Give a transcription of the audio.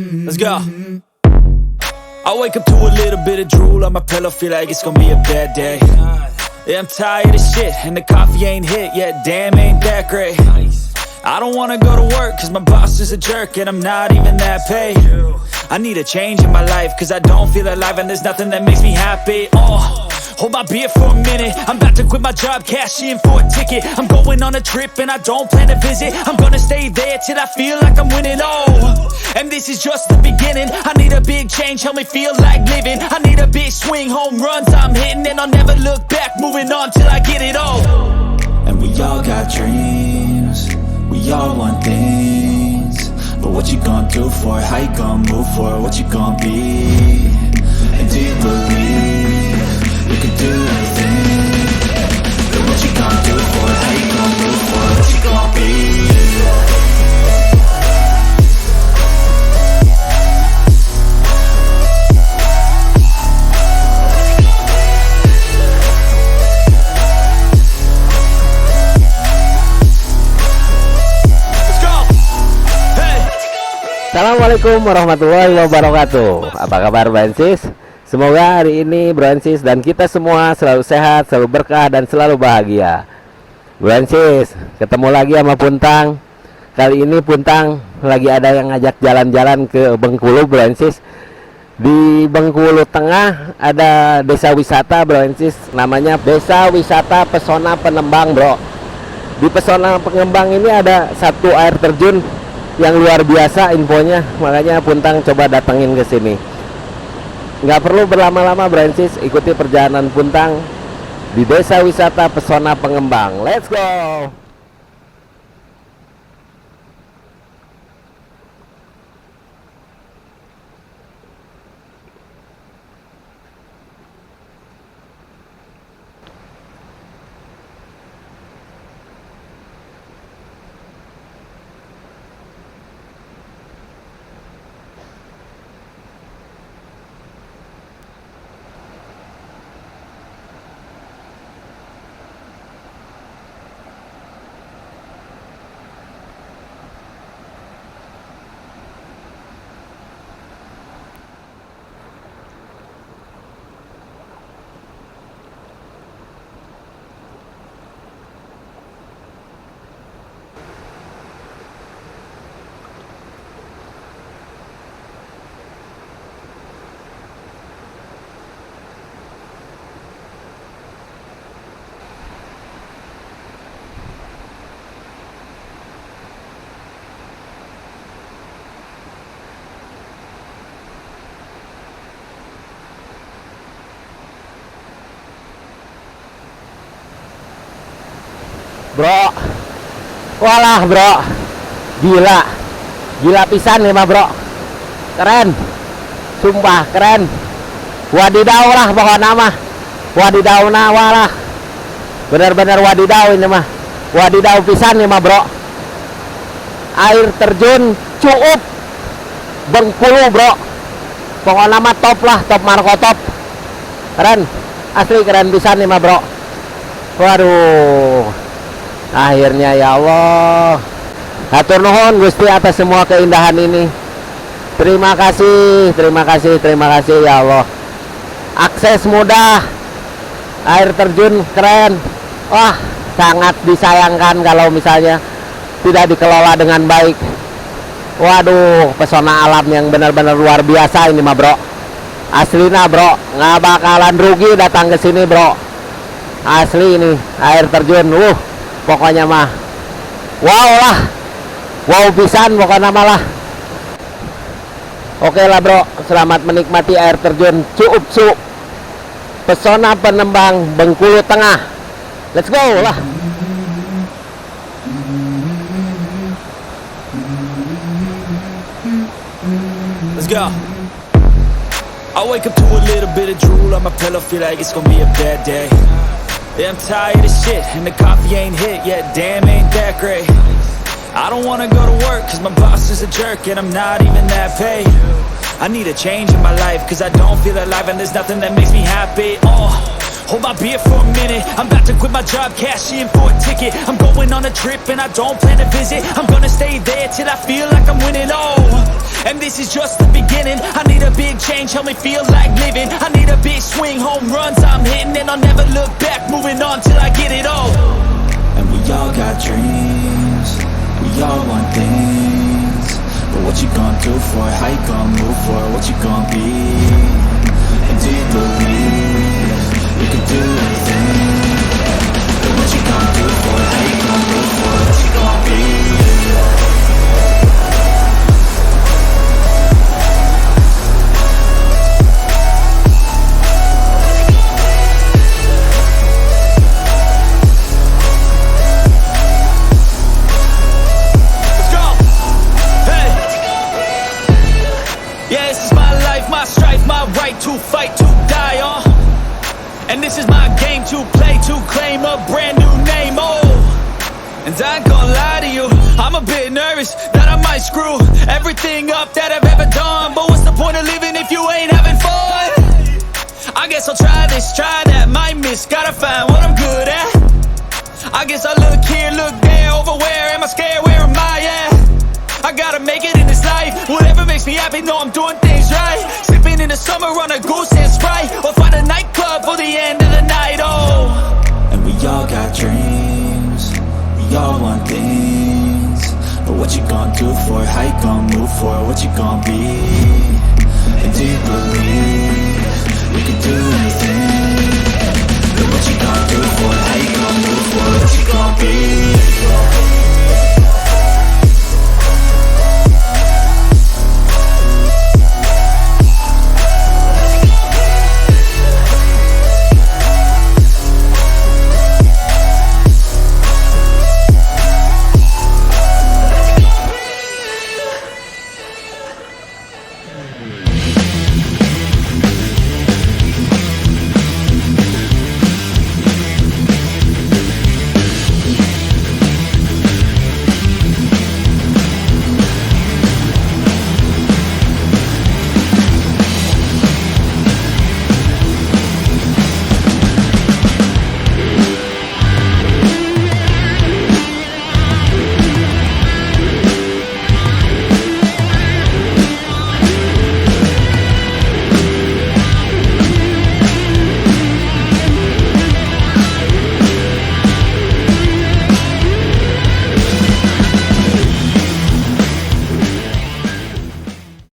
Let's go. I wake up to a little bit of drool on my pillow, feel like it's gonna be a bad day. Yeah, I'm tired of shit, and the coffee ain't hit yet, damn, ain't that great. I don't wanna go to work, cause my boss is a jerk, and I'm not even that paid. I need a change in my life, cause I don't feel alive, and there's nothing that makes me happy. Hold my beer for a minute, I'm about to quit my job, cash in for a ticket. I'm going on a trip and I don't plan to visit. I'm gonna stay there till I feel like I'm winning, and this is just the beginning. I need a big change, help me feel like living. I need a big swing, home runs I'm hitting, and I'll never look back, moving on till I get it all. And we all got dreams, we all want things, but what you gonna do for it? How you gonna move for it? What you gonna be? And do you believe you can do anything? But what you gonna do for it? How you gonna move for it? What you gonna be? Assalamualaikum warahmatullahi wabarakatuh. Apa kabar Brancis? Semoga hari ini Brancis dan kita semua selalu sehat, selalu berkah dan selalu bahagia. Brancis, ketemu lagi sama Puntang. Kali ini Puntang lagi ada yang ngajak jalan-jalan ke Bengkulu Brancis. Di Bengkulu Tengah ada desa wisata Brancis, namanya Desa Wisata Pesona Penembang, Bro. Di Pesona Penembang ini ada satu air terjun yang luar biasa infonya, makanya Puntang coba datengin ke sini. Nggak perlu berlama-lama Brancis, ikuti perjalanan Puntang di Desa Wisata Pesona Penembang. Let's go. Bro, walah bro, gila pisan nih mah bro, keren, sumpah keren, wadidaw lah pokoknya nama, wadidaw walah, bener-bener wadidaw ini mah, wadidaw pisan nih mah bro, air terjun Cuup Bengkulu bro, pokoknya nama top lah, top marko top, keren, asli keren pisan nih mah bro, waduh. Akhirnya ya Allah, hatur nuhun Gusti atas semua keindahan ini. Terima kasih ya Allah. Akses mudah, air terjun keren. Wah, sangat disayangkan kalau misalnya tidak dikelola dengan baik. Waduh, pesona alam yang benar-benar luar biasa ini mah bro. Aslina bro, nggak bakalan rugi datang ke sini bro. Asli ini air terjun, pokoknya mah wow lah, wow pisan pokoknya malah. Oke lah bro, selamat menikmati air terjun Cuup Pesuk Pesona Penembang Bengkulu Tengah. Let's go lah. Let's go. I wake up to a little bit of drool on my pillow, feel like it's gonna be a bad day. Yeah, I'm tired of shit, and the coffee ain't hit yet, damn, ain't that great. I don't wanna go to work, cause my boss is a jerk, and I'm not even that paid. I need a change in my life, cause I don't feel alive, and there's nothing that makes me happy. Hold my beer for a minute, I'm about to quit my job, cash in for a ticket. I'm going on a trip, and I don't plan to visit. I'm gonna stay there till I feel like I'm winning, And this is just the beginning. I need a big change, help me feel like living. I need a big swing, home runs I'm hitting, and I'll never look back, moving on till I get it all. And we all got dreams, we all want things, but what you gonna do for it? How you gonna move for it? What you gonna be? And do you believe you can do anything? But what you gonna do for it? How you gonna move for it? What you gonna be? Yeah, this is my life, my strife, my right to fight, to die on. And this is my game to play, to claim a brand new name, oh. And I ain't gonna lie to you, I'm a bit nervous that I might screw everything up that I've ever done. But what's the point of living if you ain't having fun? I guess I'll try this, try that, might miss, gotta find what I'm good at. I guess I look here, look there, over where am I scared, where am I at? I gotta make it in this life. Whatever makes me happy, know I'm doing things right. Sipping in the summer on a goose and Sprite, or find a nightclub for the end of the night, oh. And we all got dreams, we all want things, but what you gonna do for it? How you gonna move for it? What you gonna be? And do you believe you can do anything? But what you gonna do for it? How you gonna move for it? What you gonna be?